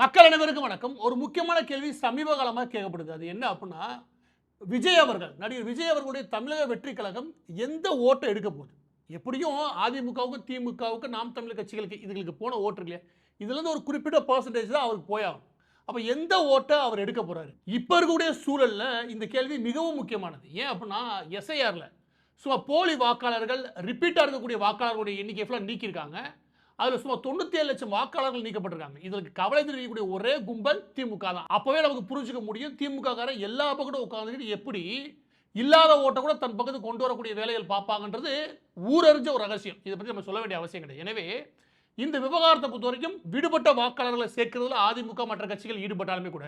மக்கள் அனைவருக்கும் வணக்கம். ஒரு முக்கியமான கேள்வி சமீப காலமா கேட்கப்படுது. அது என்ன அப்புட்ன்னா, விஜய் அவர்கள், நடிகர் விஜய் அவர்களுடைய தமிழக வெற்றிக் கழகம் எந்த ஓட்ட எடுக்க போகுது? எப்படியும் அதிமுகவுக்கும், திமுகவுக்கும், நாம் தமிழர் கட்சிகளுக்கு இதுகளுக்கு போன ஓட்டு இருக்கு இல்லையா? இதுலருந்து ஒரு குறிப்பிட்ட பெர்சன்டேஜ் தான் அவருக்கு போயாகும். அப்ப எந்த ஓட்ட அவர் எடுக்க போறாரு? இப்ப இருக்கக்கூடிய சூழல்ல இந்த கேள்வி மிகவும் முக்கியமானது. ஏன் அப்புட்ன்னா, எஸ்ஐஆர்ல சும்மா போலி வாக்காளர்கள், ரிப்பீட்டா இருக்கக்கூடிய வாக்காளர்களுடைய எண்ணிக்கைய ஃபுல்லா நீக்கியிருக்காங்க. அதுல சுமார் 97 லட்சம் வாக்காளர்கள் நீக்கப்பட்டிருக்காங்க. இதற்கு கவலை தெரிவிக்கக்கூடிய ஒரே கும்பல் திமுக தான். அப்பவே நமக்கு புரிஞ்சுக்க முடியும் திமுக காரன் எல்லா பக்கமும் உட்கார்ந்துகிட்டு எப்படி இல்லாத ஓட்ட கூட தன் பக்கத்துக்கு கொண்டு வரக்கூடிய வேலைகள் பார்ப்பாங்கன்றது ஊரறிஞ்ச ஒரு ரகசியம். இதை பத்தி நம்ம சொல்ல வேண்டிய அவசியம் கிடையாது. எனவே இந்த விவகாரத்தை பொறுத்தவரைக்கும் விடுபட்ட வாக்காளர்களை சேர்க்கிறதுல அதிமுக மற்ற கட்சிகள் ஈடுபட்டாலுமே கூட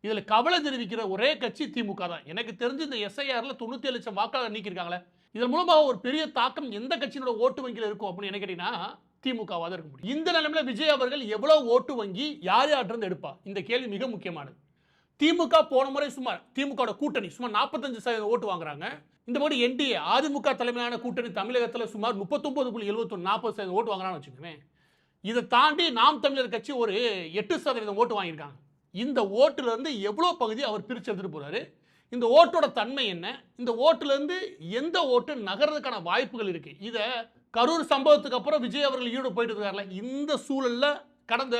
இதுல கவலை தெரிவிக்கிற ஒரே கட்சி திமுக தான். எனக்கு தெரிஞ்சு இந்த எஸ்ஐஆர்ல 97 லட்சம் வாக்காளர் நீக்கியிருக்காங்களே, இதன் மூலமா ஒரு பெரிய தாக்கம் எந்த கட்சியினோட ஓட்டு வங்கியில் இருக்கும் அப்படின்னு என்ன கேட்டீங்கன்னா திமுகவாக இருக்க முடியும். இந்த நிலைமையில விஜய் அவர்கள் எவ்வளவு ஓட்டு வங்கி யார் யார்கிட்ட எடுப்பா? இந்த கேள்வி மிக முக்கியமானது. திமுக போன முறை சுமார் திமுக கூட்டணி சுமார் 45% ஓட்டு வாங்குறாங்க. இந்த மாதிரி என்டிஏ அதிமுக தலைமையிலான கூட்டணி தமிழகத்தில் சுமார் 39.71 40% ஓட்டு வாங்குறான்னு வச்சுக்கோங்க. இதை தாண்டி நாம் தமிழர் கட்சி ஒரு 8% ஓட்டு வாங்கியிருக்காங்க. இந்த ஓட்டுல இருந்து எவ்வளவு பகுதி அவர் பிரிச்சு எடுத்துட்டு போறாரு? இந்த ஓட்டோட தன்மை என்ன? இந்த ஓட்டுல இருந்து எந்த ஓட்டு நகர்றதுக்கான வாய்ப்புகள் இருக்கு? இத கரூர் சம்பவத்துக்கு அப்புறம் விஜய் அவர்கள் ஈடு போயிட்டு இருக்காருல, இந்த சூழல்ல கடந்த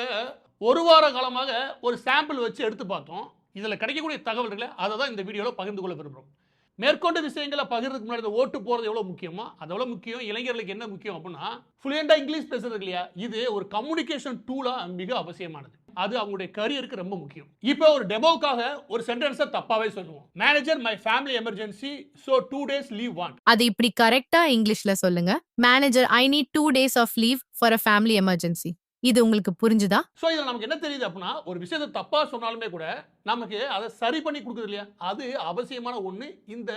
ஒரு வார காலமாக ஒரு சாம்பிள் வச்சு எடுத்து பார்த்தோம். இதுல கிடைக்கக்கூடிய தகவல்களை அதை தான் இந்த வீடியோல பகிர்ந்து கொள்ள விரும்புகிறோம். மேற்கொண்ட விஷயங்களை பகிர்றதுக்கு முன்னாடி ஓட்டு போறது எவ்வளவு முக்கியமோ அதோட முக்கியம் இளைஞர்களுக்கு என்ன முக்கியம் அப்படின்னா ஃப்ளூயண்டா இங்கிலீஷ் பேசுறது இல்லையா, இது ஒரு கம்யூனிகேஷன் டூலா மிக அவசியமானது. அது அவங்களுடைய கரியருக்கு ரொம்ப முக்கியம். இப்போ ஒரு டெமோக்காக ஒரு சென்டென்ஸை தப்பாவே சொல்லுவோம். Manager my family emergency so 2 days leave want. அது இப்படி கரெக்டா இங்கிலீஷ்ல சொல்லுங்க. Manager I need 2 days off leave for a family emergency. இது உங்களுக்கு புரிஞ்சுதா? ஸோ இதில் நமக்கு என்ன தெரியுது அப்படின்னா, ஒரு விஷயத்தை தப்பா சொன்னாலுமே கூட நமக்கு அதை சரி பண்ணி கொடுக்குது இல்லையா, அது அவசியமான ஒன்று இந்த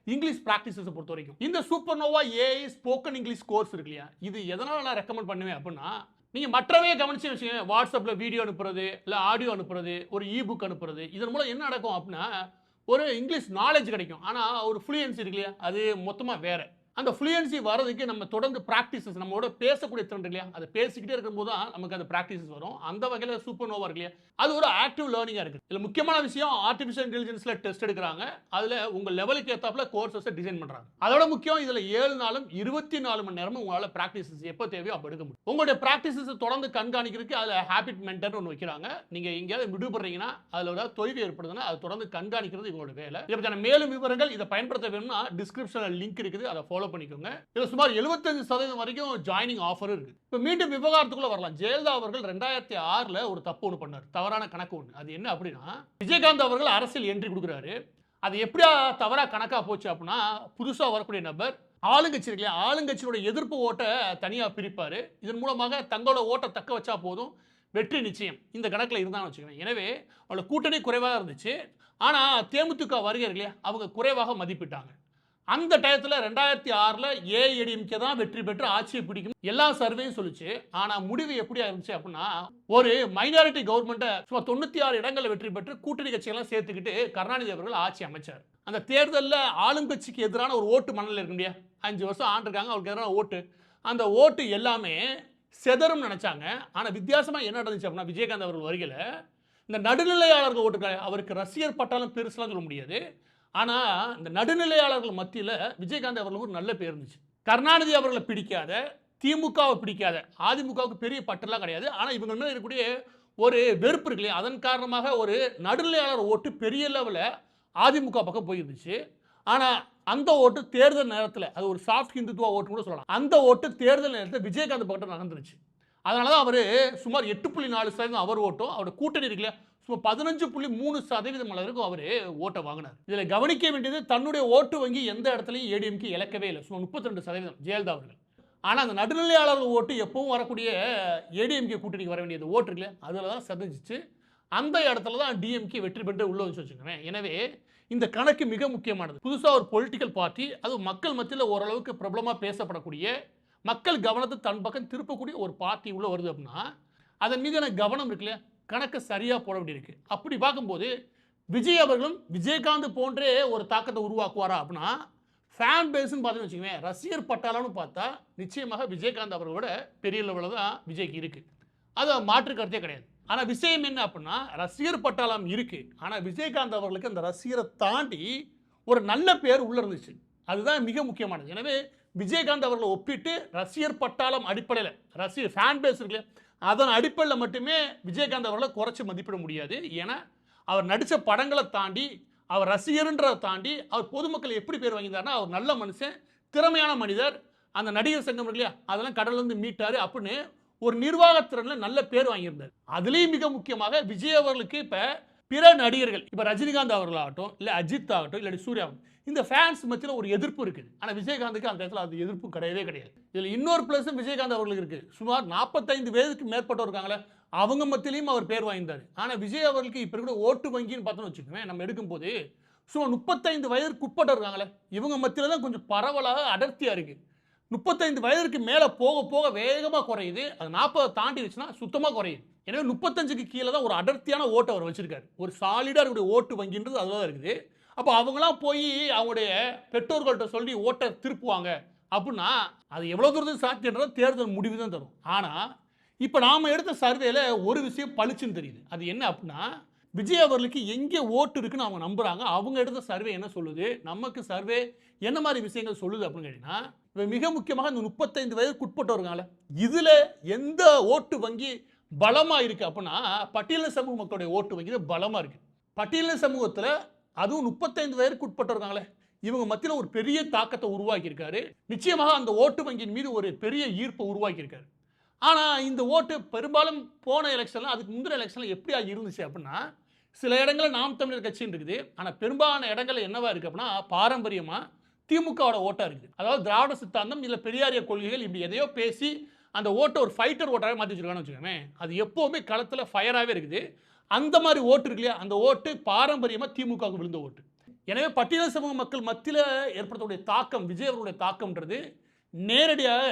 இங்கிலீஷ் ப்ராக்டிசஸை பொறுத்த வரைக்கும். இந்த supernova AI spoken English course இருக்கு இல்லையா, இது எதனால் நான் ரெக்கமெண்ட் பண்ணுவேன் அப்படின்னா, நீங்கள் மற்றவே கவனிச்சு வச்சுக்கோங்க. வாட்ஸ்அப்பில் வீடியோ அனுப்புறது, இல்லை ஆடியோ அனுப்புறது, ஒரு இ புக் அனுப்புறது, இதன் மூலம் என்ன நடக்கும் அப்படின்னா ஒரு இங்கிலீஷ் நாலேஜ் கிடைக்கும். ஆனால் ஒரு ஃப்ளூயன்சி இருக்கு இல்லையா, அது மொத்தமாக வேற. அந்த ஃப்ளூயன்சி வரதுக்கு நம்ம தொடர்ந்து ப்ராக்டிசஸ், நம்மளோட பேசக்கூடிய திறன் இல்லையா, அதை பேசிக்கிட்டே இருக்கும்போது தான் நமக்கு அந்த ப்ராக்டிசஸ் வரும். அந்த வகையில் சூப்பர் நோவா இருக்கு இல்லையா, அது ஒரு ஆக்டிவ் லேர்னிங்காக இருக்குது. இதில் முக்கியமான விஷயம் ஆர்டிஃபிஷியல் இன்டெலிஜென்ஸில் டெஸ்ட் எடுக்கிறாங்க. அதில் உங்கள் லெவலுக்கு ஏற்றாப்புல கோர்சஸை டிசைன் பண்ணுறாங்க. அதோட முக்கியம் இதில் 7 நாளும் 24 மணி நேரமும் உங்களால் ப்ராக்டிசஸ் எப்போ தேவையோ அப்போ எடுக்க முடியும். உங்களுடைய ப்ராக்டிசஸை தொடர்ந்து கண்காணிக்கிறதுக்கு அதில் ஹேபிட் மென்டர்னு ஒன்று வைக்கிறாங்க. நீங்கள் எங்கேயாவது விடுபடுறீங்கன்னா அதில் ஏதாவது தொய்வு ஏற்படுதுன்னா அதை தொடர்ந்து கண்காணிக்கிறது இவங்களோட வேலை. இதை பற்றின மேலும் விவரங்கள் இதை பயன்படுத்த வேணும்னா டிஸ்கிரிப்ஷனில் லிங்க் இருக்குது, அதை ஃபாலோ பண்ணிக்கோங்க. சுமார் 75% வரைக்கும் ஜாயினிங் ஆஃபர் இருக்கு. இப்போ மீண்டும் விவகாரத்துக்குள்ள வரலாம். ஜெயலலிதா அவர்கள் 2006ல ஒரு தப்பு ஒன்று பண்ணார், தவறான கணக்கு ஒன்று. அது என்ன அப்படின்னா, விஜயகாந்த் அவர்கள் அரசியல் என்ட்ரி கொடுக்குறாரு. அது எப்படியா தவறா கணக்கா போச்சு அப்படின்னா, புதுசா வரக்கூடிய நபர் ஆளுங்கட்சி இருக்கு இல்லையா, ஆளுங்கட்சியோட எதிர்ப்பு ஓட்டை தனியா பிரிப்பாரு. இதன் மூலமாக தங்களோட ஓட்டை தக்க வச்சா போதும், வெற்றி நிச்சயம். இந்த கணக்கில் இருந்தான்னு வச்சுக்கோங்க. எனவே அவளோட கூட்டணி குறைவாக இருந்துச்சு. ஆனால் தேமுதிக வருகை இருக்கு இல்லையா, அவங்க குறைவாக மதிப்பிட்டாங்க. அந்த டயத்தில் 2006ல் ஏஐடிஎம்கே தான் வெற்றி பெற்று ஆட்சியை பிடிக்கும் எல்லா சர்வேயும் சொல்லிச்சு. ஆனால் முடிவு எப்படியா இருந்துச்சு அப்படின்னா, ஒரு மைனாரிட்டி கவர்மெண்ட்டை சுமார் 96 இடங்களில் வெற்றி பெற்று கூட்டணி கட்சிகள்லாம் சேர்த்துக்கிட்டு கருணாநிதி அவர்கள் ஆட்சி அமைச்சார். அந்த தேர்தலில் ஆளும் கட்சிக்கு எதிரான ஒரு ஓட்டு மணலில் இருக்கு இல்லையா, 5 வருஷம் ஆண்டிருக்காங்க, அவருக்கு எதிரான ஓட்டு, அந்த ஓட்டு எல்லாமே செதறும் நினைச்சாங்க. ஆனால் வித்தியாசமாக என்ன நடந்துச்சு அப்படின்னா, விஜயகாந்த் அவர்கள் வருகையில் இந்த நடுநிலையாளர்கள் ஓட்டுக்காக அவருக்கு ரசிகர் பட்டாலும் பெருசுலாம் சொல்ல முடியாது. ஆனால் இந்த நடுநிலையாளர்கள் மத்தியில் விஜயகாந்த் அவர்களுக்கு ஒரு நல்ல பேர் இருந்துச்சு. கருணாநிதி அவர்களை பிடிக்காத, திமுகவை பிடிக்காத, அதிமுகவுக்கு பெரிய பட்டெல்லாம் கிடையாது. ஆனால் இவங்க மேலே இருக்கக்கூடிய ஒரு வெறுப்பு இருக்கு இல்லையா, அதன் காரணமாக ஒரு நடுநிலையாளர் ஓட்டு பெரிய லெவலில் அதிமுக பக்கம் போயிருந்துச்சு. ஆனால் அந்த ஓட்டு தேர்தல் நேரத்தில், அது ஒரு சாஃப்ட் ஹிந்துத்துவா ஓட்டு கூட சொல்லலாம், அந்த ஓட்டு தேர்தல் நேரத்தில் விஜயகாந்த் பக்கம் நகர்ந்துருச்சு. அதனால தான் அவர் சுமார் 8.4% அவர் ஓட்டும், அவரோட கூட்டணி இருக்கு இல்லையா, சுமார் 15.3% அளவிற்கு அவர் ஓட்டை வாங்கினார். இதில் கவனிக்க வேண்டியது, தன்னுடைய ஓட்டு வங்கி எந்த இடத்துலையும் ஏடிஎம்கே இழக்கவே இல்லை, சுமார் 32% ஜெயலலிதா அவர்கள். ஆனால் அந்த நடுநிலையாளர்கள் ஓட்டு எப்பவும் வரக்கூடிய ஏடிஎம்கே கூட்டணிக்கு வர வேண்டியது ஓட்டு இருக்குல்ல, அதில் தான் சதிச்சிச்சு. அந்த இடத்துல தான் டிஎம்கே வெற்றி பெற்று உள்ள வச்சு வச்சுக்கோங்க. எனவே இந்த கணக்கு மிக முக்கியமானது. புதுசாக ஒரு பொலிட்டிக்கல் பார்ட்டி, அது மக்கள் மத்தியில் ஓரளவுக்கு பிரபலமாக பேசப்படக்கூடிய, மக்கள் கவனத்தை தன் பக்கம் திருப்பக்கூடிய ஒரு பார்ட்டி உள்ள வருது அப்படின்னா, அதன் மீதான கவனம் இருக்குல்ல, கணக்கு சரியாக போட வேண்டியிருக்கு. அப்படி பார்க்கும்போது விஜய் அவர்களும் விஜயகாந்த் போன்றே ஒரு தாக்கத்தை உருவாக்குவாரா அப்படின்னா, ஃபேன் பேஸ்ன்னு பார்த்தீங்கன்னு வச்சுக்கோங்க, ரசிகர் பட்டாளம்னு பார்த்தா நிச்சயமாக விஜயகாந்த் அவர்களோட பெரிய லெவலில் தான் விஜய்க்கு இருக்குது. அது மாற்று கருத்தே கிடையாது. ஆனா விஷயம் என்ன அப்படின்னா ரசிகர் பட்டாளம் இருக்கு. ஆனா விஜயகாந்த் அவர்களுக்கு அந்த ரசிகரை தாண்டி ஒரு நல்ல பேர் உள்ள இருந்துச்சு. அதுதான் மிக முக்கியமானது. எனவே விஜயகாந்த் அவர்களை ஒப்பிட்டு ரசிகர் பட்டாளம் அடிப்படையில ரசிகர் ஃபேன் பேஸ் இருக்குல்ல, அதன் அடிப்படையில மட்டுமே விஜயகாந்த் அவர்களை குறைச்சு மதிப்பிட முடியாது. ஏன்னா அவர் நடிச்ச படங்களை தாண்டி அவர் ரசிகர்ன்றதை தாண்டி அவர் பொதுமக்கள் எப்படி பேர் வாங்கியிருந்தாருன்னா அவர் நல்ல மனுஷன், திறமையான மனிதர், அந்த நடிகர் சங்கம் இருக்கு இல்லையா அதெல்லாம் கடல்ல இருந்து மீட்டாரு அப்படின்னு ஒரு நிர்வாகத்திறன்ல நல்ல பேர் வாங்கியிருந்தார். அதுலயும் மிக முக்கியமாக விஜய் அவர்களுக்கு இப்ப பிற நடிகர்கள் இப்ப ரஜினிகாந்த் அவர்களாகட்டும் இல்ல அஜித் ஆகட்டும் இல்லாட்டி சூர்யா இந்த ஃபேன்ஸ் மத்தியில் ஒரு எதிர்ப்பு இருக்குது. ஆனா விஜயகாந்துக்கு அந்த இடத்துல அது எதிர்ப்பு கிடையவே கிடையாது. இதுல இன்னொரு பிளஸ் விஜயகாந்த் அவர்களுக்கு இருக்கு. சுமார் 45 வயதுக்கு மேற்பட்டவர் இருக்காங்களே அவங்க மத்தியிலையும் அவர் பேர் வாங்கியிருந்தார். ஆனா விஜய் அவர்களுக்கு இப்ப இருக்கிற ஓட்டு வங்கின்னு பார்த்தோம்னு வச்சுக்கோங்க, நம்ம எடுக்கும்போது சுமார் 35 வயதுக்கு உட்பட்ட இருக்காங்களே இவங்க மத்தியில தான் கொஞ்சம் பரவலாக அடர்த்தியா இருக்கு. 35 வயதுக்கு மேல போக போக வேகமா குறையுது. அது 40 தாண்டிடுச்சுன்னா சுத்தமா குறையுது. எனவே 35க்கு கீழே தான் ஒரு அடர்த்தியான ஓட்டு அவர் வச்சிருக்காரு. ஒரு சாலிடா இருக்கக்கூடிய ஓட்டு வங்கின்றது அதுதான் இருக்குது. அப்போ அவங்களாம் போய் அவங்களுடைய பெற்றோர்கள்ட்ட சொல்லி ஓட்டை திருப்புவாங்க அப்படின்னா அது எவ்வளவு தூரத்துக்கு சாத்தியன்றது தேர்தல் முடிவு தான் தரும். ஆனா இப்போ நாம எடுத்த சர்வேல ஒரு விஷயம் பளிச்சுன்னு தெரியுது. அது என்ன அப்படின்னா விஜய் அவர்களுக்கு எங்கே ஓட்டு இருக்குன்னு அவங்க நம்புறாங்க. அவங்க எடுத்த சர்வே என்ன சொல்லுது, நமக்கு சர்வே என்ன மாதிரி விஷயங்கள் சொல்லுது அப்படின்னு கேட்டீங்கன்னா மிக முக்கியமாக இந்த 35 வயதுக்கு உட்பட்டவர்களால இதுல எந்த ஓட்டு வங்கி பலமா இருக்கு அப்படின்னா பட்டியலின சமூக மக்களுடைய ஓட்டு வங்கி தான் பலமா இருக்கு. பட்டியலின சமூகத்துல அதுவும் 35 வயதுக்கு உட்பட்டவர்களால இவங்க மத்தியில் ஒரு பெரிய தாக்கத்தை உருவாக்கி இருக்காரு. நிச்சயமாக அந்த ஓட்டு வங்கியின் மீது ஒரு பெரிய ஈர்ப்பை உருவாக்கி இருக்காரு. ஆனா இந்த ஓட்டு பெரும்பாலும் போன எலெக்ஷன்ல அதுக்கு முந்தின எலெக்ஷன்ல எப்படியா இருந்துச்சு அப்படின்னா சில இடங்களில் நாம் தமிழர் கட்சின்னு இருக்குது. ஆனா பெரும்பாலான இடங்கள்ல என்னவா இருக்கு அப்படின்னா பாரம்பரியமா திமுகவோட ஓட்டா இருக்குது. அதாவது திராவிட சித்தாந்தம் இல்ல பெரியாரிய கொள்கைகள் இப்படி எதையோ பேசி அந்த ஓட்டை ஒரு ஃபைட்டர் ஓட்டாவே மாற்றி வச்சிருக்கான்னு வச்சுக்கோங்க. அது எப்பவுமே களத்தில் ஃபயராகவே இருக்குது. அந்த மாதிரி ஓட்டு இருக்கு இல்லையா அந்த ஓட்டு பாரம்பரியமா திமுகவுக்கு விழுந்த ஓட்டு. எனவே பட்டியல் சமூக மக்கள் மத்தியில் ஏற்படுத்தக்கூடிய தாக்கம் விஜய் அவர்களுடைய தாக்கம்ன்றது நேரடியாக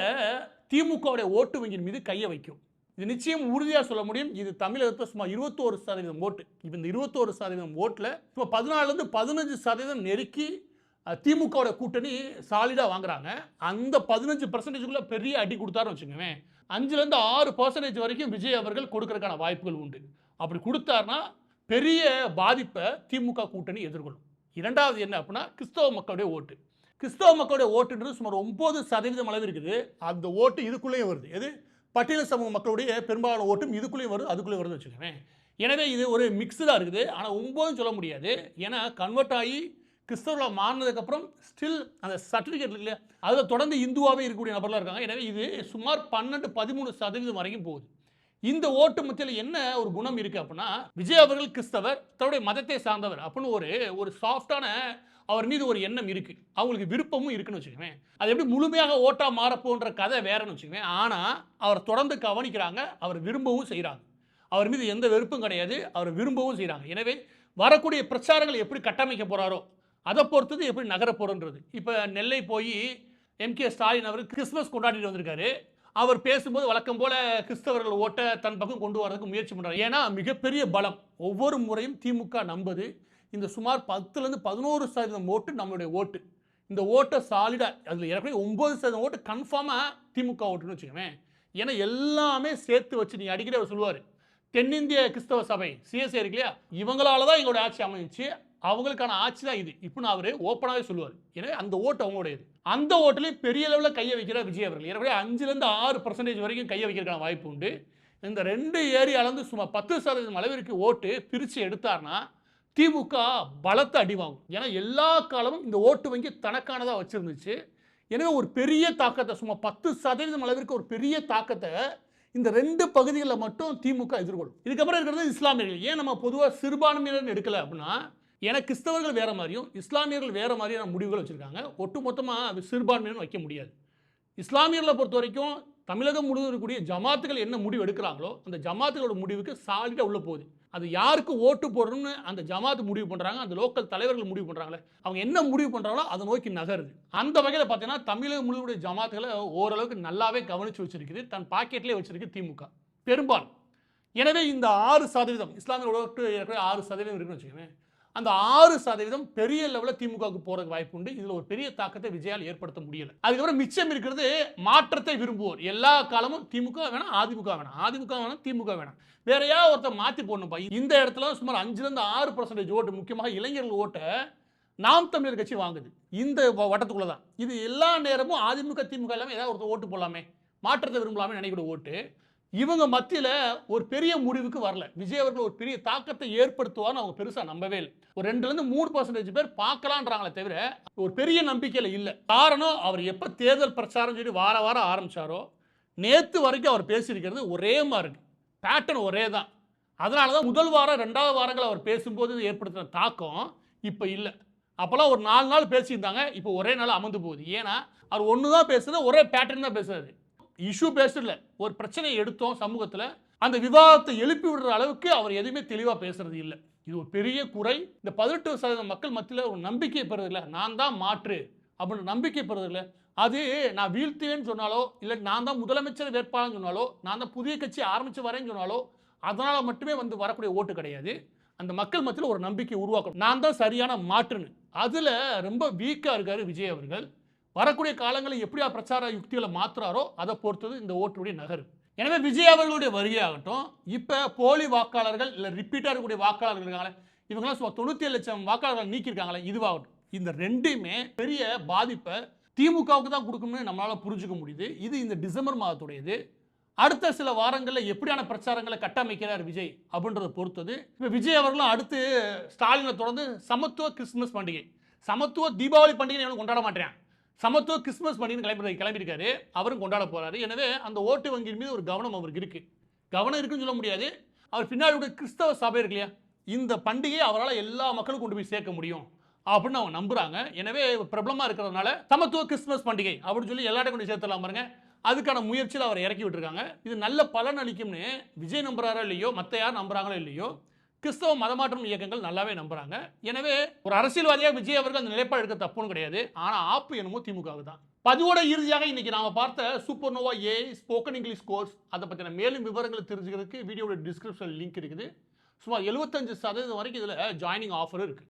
திமுகவுடைய ஓட்டு வங்கியின் மீது கையை வைக்கும். இது நிச்சயம் உறுதியாக சொல்ல முடியும். இது தமிழகத்தில் சுமார் 21% ஓட்டு. இப்போ இந்த 21% ஓட்டில் சும்மா 14லேருந்து 15% நெருக்கி திமுகவோட கூட்டணி சாலிடா வாங்குறாங்க. அந்த 15% பெரிய அடி கொடுத்தாருன்னு வச்சுக்கோங்க. 5லேருந்து 6% வரைக்கும் விஜய் அவர்கள் கொடுக்கறதுக்கான வாய்ப்புகள் உண்டு. அப்படி கொடுத்தாருன்னா பெரிய பாதிப்பை திமுக கூட்டணி எதிர்கொள்ளும். இரண்டாவது என்ன அப்படின்னா கிறிஸ்தவ மக்களுடைய ஓட்டு. கிறிஸ்தவ மக்களுடைய ஓட்டுன்றது சுமார் 9% அளவு இருக்குது. அந்த ஓட்டு இதுக்குள்ளேயும் வருது. எது பட்டியல சமூக மக்களுடைய பெரும்பாலான ஓட்டும் இதுக்குள்ளேயும் வருது அதுக்குள்ளேயும் வருது வச்சுக்கோங்க. எனவே இது ஒரு மிக்ஸ்டாக இருக்குது. ஆனால் 9 சொல்ல முடியாது. ஏன்னா கன்வெர்ட் ஆகி கிறிஸ்தவர்களாக மாறினதுக்கப்புறம் ஸ்டில் அந்த சர்டிஃபிகேட் இல்லையா அதில் தொடர்ந்து இந்துவாகவே இருக்கக்கூடிய நபர்களாக இருக்காங்க. எனவே இது சுமார் 12-13% வரைக்கும் போகுது. இந்த ஓட்டு மத்தியில் என்ன ஒரு குணம் இருக்கு அப்படின்னா விஜய் அவர்கள் கிறிஸ்தவர் தன்னுடைய மதத்தை சார்ந்தவர் அப்படின்னு ஒரு சாஃப்டான அவர் மீது ஒரு எண்ணம் இருக்கு. அவங்களுக்கு விருப்பமும் இருக்குன்னு வச்சுக்கோங்க. அது எப்படி முழுமையாக ஓட்டா மாறப்போன்ற கதை வேறன்னு வச்சுக்கோங்க. ஆனால் அவர் தொடர்ந்து கவனிக்கிறாங்க, அவர் விரும்பவும் செய்கிறாங்க. அவர் மீது எந்த வெறுப்பும் கிடையாது, அவர் விரும்பவும் செய்கிறாங்க. எனவே வரக்கூடிய பிரச்சாரங்கள் எப்படி கட்டமைக்க போறாரோ அதை பொறுத்தது எப்படி நகர போறன்றது. இப்போ நெல்லை போய் எம்.கே. ஸ்டாலின் அவர் கிறிஸ்துமஸ் கொண்டாடிட்டு வந்திருக்காரு. அவர் பேசும்போது வழக்கம் போல கிறிஸ்தவர்கள் ஓட்டை தன் பக்கம் கொண்டு வரதுக்கு முயற்சி பண்றாரு. ஏன்னா மிகப்பெரிய பலம் ஒவ்வொரு முறையும் திமுக நம்புது இந்த சுமார் 10லேருந்து 11% ஓட்டு நம்மளுடைய ஓட்டு. இந்த ஓட்டை சாலிடா அதில் ஏற்கனவே 9% ஓட்டு கன்ஃபார்மாக திமுக ஓட்டுன்னு வச்சுக்கோங்க. ஏன்னா எல்லாமே சேர்த்து வச்சு நீ அடிக்கடி அவர் சொல்லுவார் தென்னிந்திய கிறிஸ்தவ சபை சிஎஸ்ஐ இருக்கு இல்லையா இவங்களால தான் எங்களுடைய ஆட்சி அமைஞ்சிச்சு, அவங்களுக்கான ஆட்சி தான் இது இப்போ அவர் ஓப்பனாகவே சொல்லுவார். எனவே அந்த ஓட்டு அவங்களுடையது. அந்த ஓட்டுலேயும் பெரிய அளவில் கையை வைக்கிற விஜய் அவர்கள் ஏற்கனவே 5லேருந்து 6% வரைக்கும் கையை வைக்கிறதுக்கான வாய்ப்பு உண்டு. இந்த 2 ஏரியாலேருந்து சுமார் 10% அளவிற்கு ஓட்டு பிரித்து எடுத்தார்னா திமுக பலத்தை அடி வாங்கும். ஏன்னா எல்லா காலமும் இந்த ஓட்டு வங்கி தனக்கானதாக வச்சிருந்துச்சு. எனவே ஒரு பெரிய தாக்கத்தை சுமார் 10% அளவிற்கு ஒரு பெரிய தாக்கத்தை இந்த 2 பகுதிகளில் மட்டும் திமுக எதிர்கொள்ளும். இதுக்கப்புறம் இருக்கிறது இஸ்லாமியர்கள். ஏன் நம்ம பொதுவாக சிறுபான்மையினர் எடுக்கல அப்படின்னா ஏன்னா கிறிஸ்தவர்கள் வேற மாதிரியும் இஸ்லாமியர்கள் வேற மாதிரியான முடிவுகள் வச்சிருக்காங்க. ஒட்டு மொத்தமாக சிறுபான்மையினர் வைக்க முடியாது. இஸ்லாமியர்களை பொறுத்த வரைக்கும் தமிழகம் முழுவதும் இருக்கக்கூடிய ஜமாத்துகள் என்ன முடிவு எடுக்கிறாங்களோ அந்த ஜமாத்துகளோட முடிவுக்கு சாலிடாக உள்ள போகுது. அது யாருக்கு ஓட்டு போடணும்னு அந்த ஜமாத்து முடிவு பண்ணுறாங்க, அந்த லோக்கல் தலைவர்கள் முடிவு பண்ணுறாங்களே அவங்க என்ன முடிவு பண்ணுறாங்களோ அதை நோக்கி நகருது. அந்த வகையில் பார்த்தீங்கன்னா தமிழகம் முழுவதுடைய ஜமாத்துகளை ஓரளவுக்கு நல்லாவே கவனித்து வச்சிருக்குது, தன் பாக்கெட்லேயே வச்சிருக்கு திமுக பெரும்பாலும். எனவே இந்த 6% இஸ்லாமிய ஓட்டு 6% இருக்குன்னு வச்சுக்கோங்க. அந்த 6% பெரிய லெவலில் திமுகவுக்கு போறதுக்கு வாய்ப்பு உண்டு. இதுல ஒரு பெரிய தாக்கத்தை விஜயால் ஏற்படுத்த முடியல. அதுக்கப்புறம் மிச்சம் இருக்கிறது மாற்றத்தை விரும்புவோர். எல்லா காலமும் திமுக வேணாம், அதிமுக வேணாம், அதிமுக வேணாம், திமுக வேணாம், வேறையா ஒருத்தர் மாத்தி போடணும்பா. இந்த இடத்துல சுமார் 5ல இருந்து 6% ஓட்டு, முக்கியமாக இளைஞர்கள் ஓட்டை நாம் தமிழர் கட்சி வாங்குது. இந்த வட்டத்துக்குள்ள தான். இது எல்லா நேரமும் அதிமுக திமுக எல்லாமே ஏதாவது ஒருத்தர் ஓட்டு போடலாமே, மாற்றத்தை விரும்பலாமே நினைக்கிற ஓட்டு இவங்க மத்தியில ஒரு பெரிய முடிவுக்கு வரல. விஜய் அவர்கள் ஒரு பெரிய தாக்கத்தை ஏற்படுத்துவார்னு அவங்க பெருசா நம்பவே இல்லை. ஒரு 2ல இருந்து 3% பேர் பார்க்கலான்றாங்களே தவிர ஒரு பெரிய நம்பிக்கையில இல்ல. காரணம், அவர் எப்ப தேர்தல் பிரச்சாரம் சொல்லி வார வாரம் ஆரம்பிச்சாரோ நேத்து வரைக்கும் அவர் பேசியிருக்கிறது ஒரே மாதிரி இருக்கு. பேட்டர்ன் ஒரே தான். அதனால தான் முதல் வாரம் 2வது வாரங்கள் அவர் பேசும்போது ஏற்படுத்தின தாக்கம் இப்ப இல்ல. அப்பெல்லாம் ஒரு 4 நாள் பேசியிருந்தாங்க. இப்போ ஒரே நாள் அமர்ந்து போகுது. ஏன்னா அவர் ஒன்று தான் பேசுறது, ஒரே பேட்டர்ன் தான் பேசுறாரு. இஷ்யூ பேசல. ஒரு பிரச்சனையை எடுத்தோம் சமூகத்தில், அந்த விவாதத்தை எழுப்பி விடுற அளவுக்கு அவர் எதுவுமே தெளிவாக பேசுறது இல்லை. இது ஒரு பெரிய குறை. இந்த 18% மக்கள் மத்தியில் ஒரு நம்பிக்கை பெறுறதில்ல. நான் தான் மாற்று அப்படின்னு நம்பிக்கை பெறுறதில்ல. அது நான் வீழ்த்துவேன்னு சொன்னாலோ, இல்லை நான் தான் முதலமைச்சர் வேட்பாளர்னு சொன்னாலோ, நான் தான் புதிய கட்சி ஆரம்பித்து வரேன்னு சொன்னாலோ, அதனால் மட்டுமே வந்து வரக்கூடிய ஓட்டு கிடையாது. அந்த மக்கள் மத்தியில் ஒரு நம்பிக்கை உருவாக்கணும். நான் தான் சரியான மாற்றுன்னு. அதில் ரொம்ப வீக்காக இருக்காரு விஜய் அவர்கள். வரக்கூடிய காலங்களில் எப்படி பிரச்சார யுக்திகளை மாற்றுறாரோ அதை பொறுத்தது இந்த ஓட்டுடைய நகர். எனவே விஜய் அவர்களுடைய வருகையாகட்டும், இப்போ போலி வாக்காளர்கள் இல்லை ரிப்பீட்டாக இருக்கக்கூடிய வாக்காளர்கள் இருக்காங்களே, இவங்கெல்லாம் சுமார் 97 லட்சம் வாக்காளர்கள் நீக்கியிருக்காங்களே, இதுவாகட்டும், இந்த ரெண்டுமே பெரிய பாதிப்பை திமுகவுக்கு தான் கொடுக்கணும்னு நம்மளால் புரிஞ்சுக்க முடியுது. இது இந்த டிசம்பர் மாதத்துடையது. அடுத்த சில வாரங்களில் எப்படியான பிரச்சாரங்களை கட்டமைக்கிறார் விஜய் அப்படின்றத பொறுத்தது. இப்போ விஜய் அவர்களும் அடுத்து ஸ்டாலினை தொடர்ந்து சமத்துவ கிறிஸ்துமஸ் பண்டிகை, சமத்துவ தீபாவளி பண்டிகை எவனும் கொண்டாட மாட்டேன், சமத்துவ கிறிஸ்துமஸ் பண்டிகை கிளம்பியிருக்காரு, அவரும் கொண்டாட போறாரு. எனவே அந்த ஓட்டு வங்கியின் மீது ஒரு கவனம் அவருக்கு இருக்கு. கவனம் இருக்குன்னு சொல்ல முடியாது. அவர் பின்னாடி கிறிஸ்தவ சபை இருக்கு இல்லையா, இந்த பண்டிகையை அவரால் எல்லா மக்களுக்கும் கொண்டு போய் சேர்க்க முடியும் அப்படின்னு அவங்க நம்புறாங்க. எனவே பிரபலமா இருக்கிறதுனால சமத்துவ கிறிஸ்துமஸ் பண்டிகை அப்படின்னு சொல்லி எல்லாத்தையும் கொண்டு சேர்த்துலாம் பாருங்க. அதுக்கான முயற்சியில் அவர் இறக்கி விட்டுருக்காங்க. இது நல்ல பலன் அளிக்கும்னு விஜய் நம்புறாரோ இல்லையோ, மற்ற யார் நம்புறாங்களோ இல்லையோ, கிறிஸ்தவ மதமாற்றம் இயக்கங்கள் நல்லாவே நம்புறாங்க. எனவே ஒரு அரசியல்வாதியாக விஜய் அவர்கள் அந்த நிலைப்பாடு எடுக்க தப்புன்னு கிடையாது. ஆனால் ஆப்பு என்னமோ திமுகவுக்கு தான். பதிவோட இறுதியாக இன்னைக்கு நாம பார்த்த super nova AI spoken English course, அதை பற்றின மேலும் விவரங்களை தெரிஞ்சுக்கிறதுக்கு வீடியோட டிஸ்கிரிப்ஷன் லிங்க் இருக்குது. சுமார் 75% வரைக்கும் இதில் ஜாயினிங் ஆஃபர் இருக்கு.